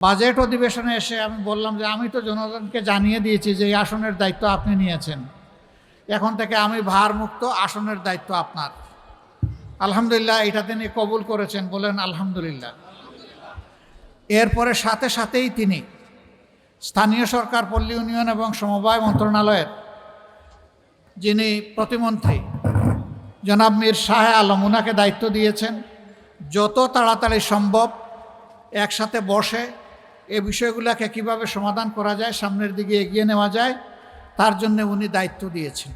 Budget অধিবেশনে এসে আমি বললাম যে আমি তো জনগণকে জানিয়ে দিয়েছি যে এই আসনের দায়িত্ব আপনি নিয়েছেন, এখন থেকে আমি ভারমুক্ত, আসনের দায়িত্ব আপনার। আলহামদুলিল্লাহ, এটা তিনি কবুল করেছেন, বলেন আলহামদুলিল্লাহ। এরপরে সাথে সাথেই তিনি স্থানীয় সরকার, পল্লী উন্নয়ন এবং সমবায় মন্ত্রণালয়ের যিনি প্রতিমন্ত্রী জনাব মীর শাহ আলম, ওনাকে দায়িত্ব দিয়েছেন যত তাড়াতাড়ি সম্ভব একসাথে বসে এই বিষয়গুলোকে কিভাবে সমাধান করা যায়, সামনের দিকে এগিয়ে নেওয়া যায়, তার জন্য উনি দায়িত্ব দিয়েছেন।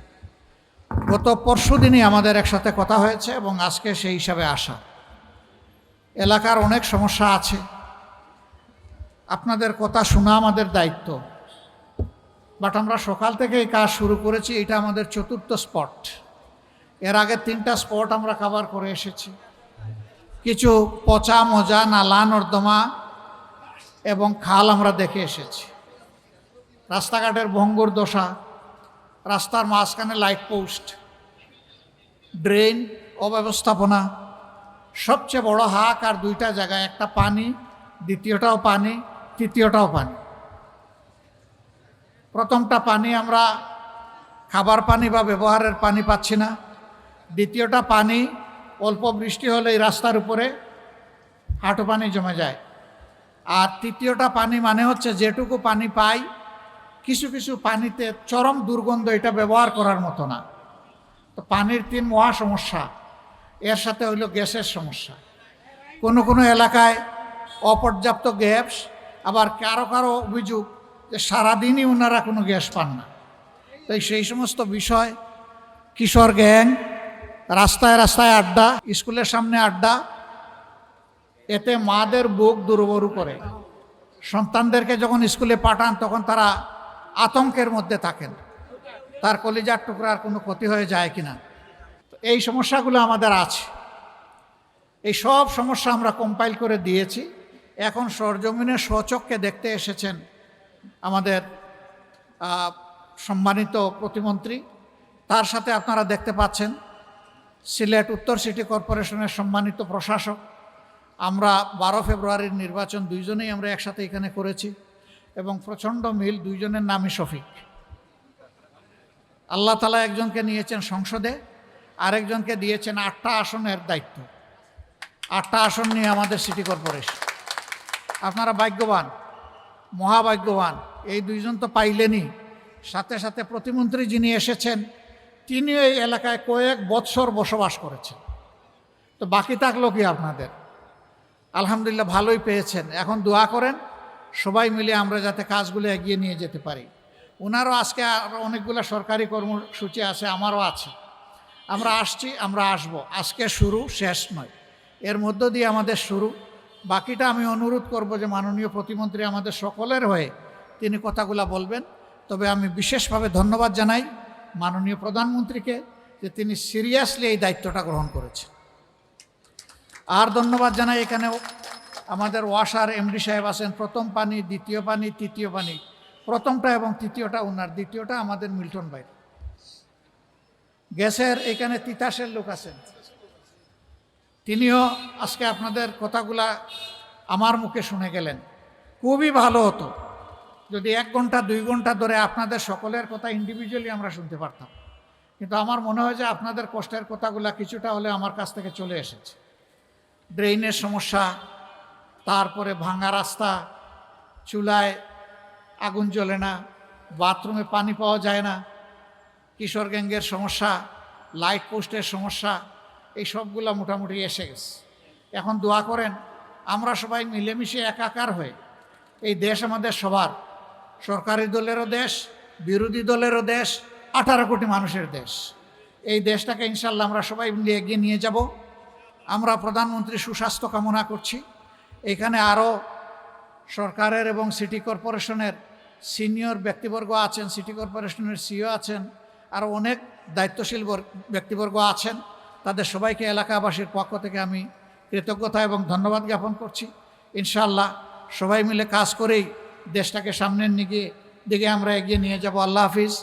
গত পরশু দিনই আমাদের একসাথে কথা হয়েছে এবং আজকে সেই হিসাবে আসা। এলাকার অনেক সমস্যা আছে, আপনাদের কথা শোনা আমাদের দায়িত্ব, বাট আমরা সকাল থেকে এই কাজ শুরু করেছি। এটা আমাদের চতুর্থ স্পট। এর আগে 3টা স্পট আমরা কভার করে এসেছি। কিছু পচা মজা নালা নর্দমা এবং খাল আমরা দেখে এসেছি, রাস্তাঘাটের ভঙ্গুর দশা, রাস্তার মাঝখানে লাইট পোস্ট, ড্রেন অব্যবস্থাপনা। সবচেয়ে বড় হাক আর 2টা জায়গায়, একটা পানি, দ্বিতীয়টাও পানি, তৃতীয়টাও পানি। প্রথমটা পানি আমরা খাবার পানি বা ব্যবহারের পানি পাচ্ছি না। দ্বিতীয়টা পানি অল্প বৃষ্টি হলে এই রাস্তার উপরে হাঁটু পানি জমে যায়। আর তৃতীয়টা পানি মানে হচ্ছে যেটুকু পানি পাই, কিছু কিছু পানিতে চরম দুর্গন্ধ, এটা ব্যবহার করার মতো না। তো পানির 3 মহা সমস্যা, এর সাথে হইল গ্যাসের সমস্যা। কোনো কোনো এলাকায় অপর্যাপ্ত গ্যাস, আবার কারো কারো অভিযোগ যে সারাদিনই ওনারা কোনো গ্যাস পান না। তাই সেই সমস্ত বিষয়, কিশোর গ্যাং, রাস্তায় রাস্তায় আড্ডা, স্কুলের সামনে আড্ডা, এতে মাদের বুক দুর্বরু করে। সন্তানদেরকে যখন স্কুলে পাঠান তখন তারা আতঙ্কের মধ্যে থাকেন, তার কলিজার টুকরার কোনো ক্ষতি হয়ে যায় কিনা। এই সমস্যাগুলো আমাদের আছে। এই সব সমস্যা আমরা কম্পাইল করে দিয়েছি। এখন সরজমিনে স্বচক্ষে দেখতে এসেছেন আমাদের সম্মানিত প্রতিমন্ত্রী, তার সাথে আপনারা দেখতে পাচ্ছেন সিলেট উত্তর সিটি কর্পোরেশনের সম্মানিত প্রশাসক। আমরা 12 ফেব্রুয়ারির নির্বাচন দুইজনেই আমরা একসাথে এখানে করেছি এবং প্রচণ্ড মিল। দুইজনের নামই শফিক। আল্লাহ তাআলা একজনকে নিয়েছেন সংসদে, আরেকজনকে দিয়েছেন 8টা আসনের দায়িত্ব। 8টা আসন নিয়ে আমাদের সিটি কর্পোরেশন। আপনারা ভাগ্যবান, মহাভাগ্যবান। এই দুইজন তো পাইলেনই, সাথে সাথে প্রতিমন্ত্রী যিনি এসেছেন তিনিও এই এলাকায় কয়েক বৎসর বসবাস করেছেন। তো বাকি থাকলো কি আপনাদের? আলহামদুলিল্লাহ ভালোই পেয়েছেন। এখন দোয়া করেন সবাই মিলে আমরা যাতে কাজগুলো এগিয়ে নিয়ে যেতে পারি। ওনারও আজকে আরও অনেকগুলো সরকারি কর্মসূচি আছে, আমারও আছে। আমরা আসছি, আমরা আসব। আজকে শুরু, শেষ নয়, এর মধ্য দিয়ে আমাদের শুরু। বাকিটা আমি অনুরোধ করব যে মাননীয় প্রতিমন্ত্রী আমাদের সকলের হয়ে তিনি কথাগুলো বলবেন। তবে আমি বিশেষভাবে ধন্যবাদ জানাই মাননীয় প্রধানমন্ত্রীকে যে তিনি সিরিয়াসলি এই দায়িত্বটা গ্রহণ করেছেন। আর ধন্যবাদ জানাই এখানে আমাদের ওয়াসার এমডি সাহেব আছেন। প্রথম পানি, দ্বিতীয় পানি, তৃতীয় পানি। প্রথমটা এবং তৃতীয়টা ওনার, দ্বিতীয়টা আমাদের মিল্টন ভাই। গ্যাসের এখানে তিতাসের লোক আছেন, তিনিও আজকে আপনাদের কথাগুলা আমার মুখে শুনে গেলেন। খুবই ভালো হতো যদি 1 ঘন্টা 2 ঘন্টা ধরে আপনাদের সকলের কথা ইন্ডিভিজুয়ালি আমরা শুনতে পারতাম। কিন্তু আমার মনে হয় যে আপনাদের কষ্টের কথাগুলা কিছুটা হলে আমার কাছ থেকে চলে এসেছে। ড্রেইনের সমস্যা, তারপরে ভাঙা রাস্তা, চুলায় আগুন জ্বলে না, বাথরুমে পানি পাওয়া যায় না, কিশোর গ্যাংয়ের সমস্যা, লাইট পোস্টের সমস্যা, এই সবগুলো মোটামুটি এসে গেছে। এখন দোয়া করেন আমরা সবাই মিলেমিশে একাকার হয়ে, এই দেশ আমাদের সবার, সরকারি দলেরও দেশ, বিরোধী দলেরও দেশ, 18 কোটি মানুষের দেশ। এই দেশটাকে ইনশাল্লাহ আমরা সবাই মিলে এগিয়ে নিয়ে যাব। আমরা প্রধানমন্ত্রীর সুস্বাস্থ্য কামনা করছি। এখানে আরও সরকারের এবং সিটি কর্পোরেশনের সিনিয়র ব্যক্তিবর্গ আছেন, সিটি কর্পোরেশনের সিইও আছেন, আরও অনেক দায়িত্বশীল ব্যক্তিবর্গ আছেন। তাদের সবাইকে এলাকাবাসীর পক্ষ থেকে আমি কৃতজ্ঞতা এবং ধন্যবাদ জ্ঞাপন করছি। ইনশাআল্লাহ সবাই মিলে কাজ করেই দেশটাকে সামনের দিকে আমরা এগিয়ে নিয়ে যাব। আল্লাহ হাফিজ।